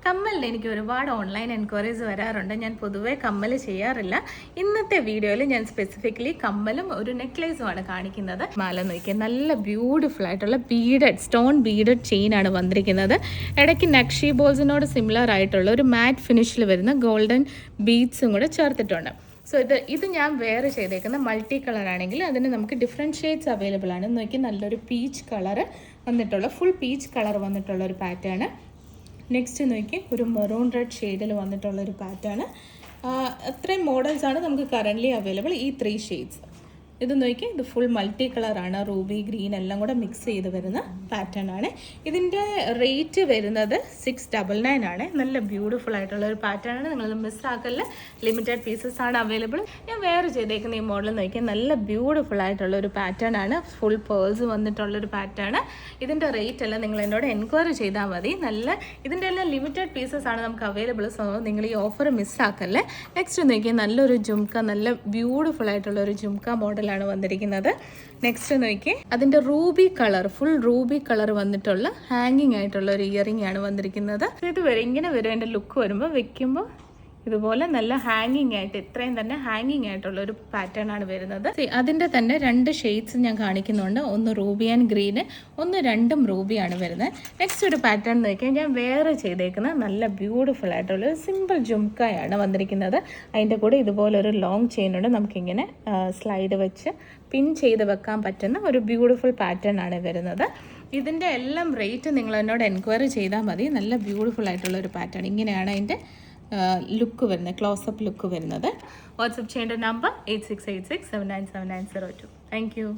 കമ്മലിന് എനിക്ക് ഒരുപാട് online enquiries വരാറുണ്ട്. ഞാൻ പൊതുവേ കമ്മൽ ചെയ്യാറില്ല. ഇന്നത്തെ വീഡിയോയിൽ ഞാൻ സ്പെസിഫിക്കലി കമ്മലും ഒരു നെക്ലേസുമാണ് കാണിക്കുന്നത്. മാല നോക്കിയാൽ നല്ല ബ്യൂട്ടിഫുൾ ആയിട്ടുള്ള സ്റ്റോൺ ബീഡഡ് ചെയിനാണ് വന്നിരിക്കുന്നത്. ഇടയ്ക്ക് നക്ഷി ബോൾസിനോട് സിമിലർ ആയിട്ടുള്ള ഒരു മാറ്റ് ഫിനിഷിൽ വരുന്ന ഗോൾഡൻ ബീഡ്സും കൂടെ ചേർത്തിട്ടുണ്ട്. സോ ഇത് ഞാൻ വേറെ ചെയ്തേക്കുന്ന മൾട്ടി കളർ ആണെങ്കിൽ അതിന് നമുക്ക് ഡിഫറെൻറ്റ് ഷെയ്ഡ്സ് അവൈലബിൾ ആണ്. നോക്കി നല്ലൊരു പീച്ച് കളർ വന്നിട്ടുള്ള ഫുൾ പീച്ച് കളർ വന്നിട്ടുള്ള ഒരു പാറ്റേൺ. നെക്സ്റ്റ് നോക്കി ഒരു മെറൂൺ റെഡ് ഷെയ്ഡിൽ വന്നിട്ടുള്ള ഒരു പാറ്റേൺ. അത്രയും മോഡൽസാണ് നമുക്ക് കറൻ്റ്ലി അവൈലബിൾ, ഈ 3 ഷെയ്ഡ്സ്. ഇത് നോക്കി ഇത് ഫുൾ മൾട്ടി കളറാണ്, റൂബി ഗ്രീൻ എല്ലാം കൂടെ മിക്സ് ചെയ്ത് വരുന്ന പാറ്റേൺ ആണ്. ഇതിൻ്റെ റേറ്റ് വരുന്നത് 699 ആണ്. നല്ല ബ്യൂട്ടിഫുൾ ആയിട്ടുള്ള ഒരു പാറ്റേൺ ആണ്, നിങ്ങൾ മിസ്സാക്കല്ല. ലിമിറ്റഡ് പീസസ് ആണ് അവൈലബിൾ. ഞാൻ വേറെ ചെയ്തേക്കുന്ന ഈ മോഡൽ നോക്കിയാൽ നല്ല ബ്യൂട്ടിഫുൾ ആയിട്ടുള്ള ഒരു പാറ്റേൺ ആണ്, ഫുൾ പേൾസ് വന്നിട്ടുള്ളൊരു പാറ്റേൺ. ഇതിൻ്റെ റേറ്റ് എല്ലാം നിങ്ങൾ എന്നോട് എൻക്വയറി ചെയ്താൽ മതി. ഇതിൻ്റെ എല്ലാം ലിമിറ്റഡ് പീസസ് ആണ് നമുക്ക് അവൈലബിൾ. സോ നിങ്ങൾ ഈ ഓഫർ മിസ്സാക്കല്ലേ. നെക്സ്റ്റ് നോക്കിയാൽ നല്ലൊരു ജുംക്ക, നല്ല ബ്യൂട്ടിഫുൾ ആയിട്ടുള്ള ഒരു ജുംക്ക മോഡലാണ് വന്നിരിക്കുന്നത്. നെക്സ്റ്റ് നോക്കി അതിന്റെ Ruby colour, full Ruby colour വന്നിട്ടുള്ള ഹാങ്ങിങ് ആയിട്ടുള്ള ഒരു ഇയറിംഗ് ആണ് വന്നിരിക്കുന്നത്. ഇത് ഇങ്ങനെ വരും. എൻ്റെ ലുക്ക് വരുമ്പോൾ വെക്കുമ്പോൾ ഇതുപോലെ നല്ല ഹാങ്ങിങ് ആയിട്ട്, ഇത്രയും തന്നെ ഹാങ്ങിങ് ആയിട്ടുള്ള ഒരു പാറ്റേൺ ആണ് വരുന്നത്. അതിൻ്റെ തന്നെ 2 ഷെയ്ഡ്സ് ഞാൻ കാണിക്കുന്നുണ്ട്. ഒന്ന് റൂബി ആൻഡ് ഗ്രീന്, ഒന്ന് രണ്ടും റൂബിയാണ് വരുന്നത്. നെക്സ്റ്റ് ഒരു പാറ്റേൺ നോക്കിയാൽ ഞാൻ വേറെ ചെയ്തേക്കുന്ന നല്ല ബ്യൂട്ടിഫുൾ ആയിട്ടുള്ള ഒരു സിമ്പിൾ ജുംക്കയാണ് വന്നിരിക്കുന്നത്. അതിൻ്റെ കൂടെ ഇതുപോലെ ഒരു ലോങ് ചെയിനുണ്ട്. നമുക്കിങ്ങനെ സ്ലൈഡ് വെച്ച് പിൻ ചെയ്ത് വെക്കാൻ പറ്റുന്ന ഒരു ബ്യൂട്ടിഫുൾ പാറ്റേൺ ആണ് വരുന്നത്. ഇതിൻ്റെ എല്ലാം റേറ്റ് നിങ്ങൾ എന്നോട് എൻക്വയറി ചെയ്താൽ മതി. നല്ല ബ്യൂട്ടിഫുൾ ആയിട്ടുള്ള ഒരു പാറ്റേൺ. ഇങ്ങനെയാണ് അതിൻ്റെ ലുക്ക് വരുന്നത്, ക്ലോസപ്പ് ലുക്ക് വരുന്നത്. വാട്സപ്പ് ചെയ്യേണ്ട നമ്പർ 8686797902. Thank you.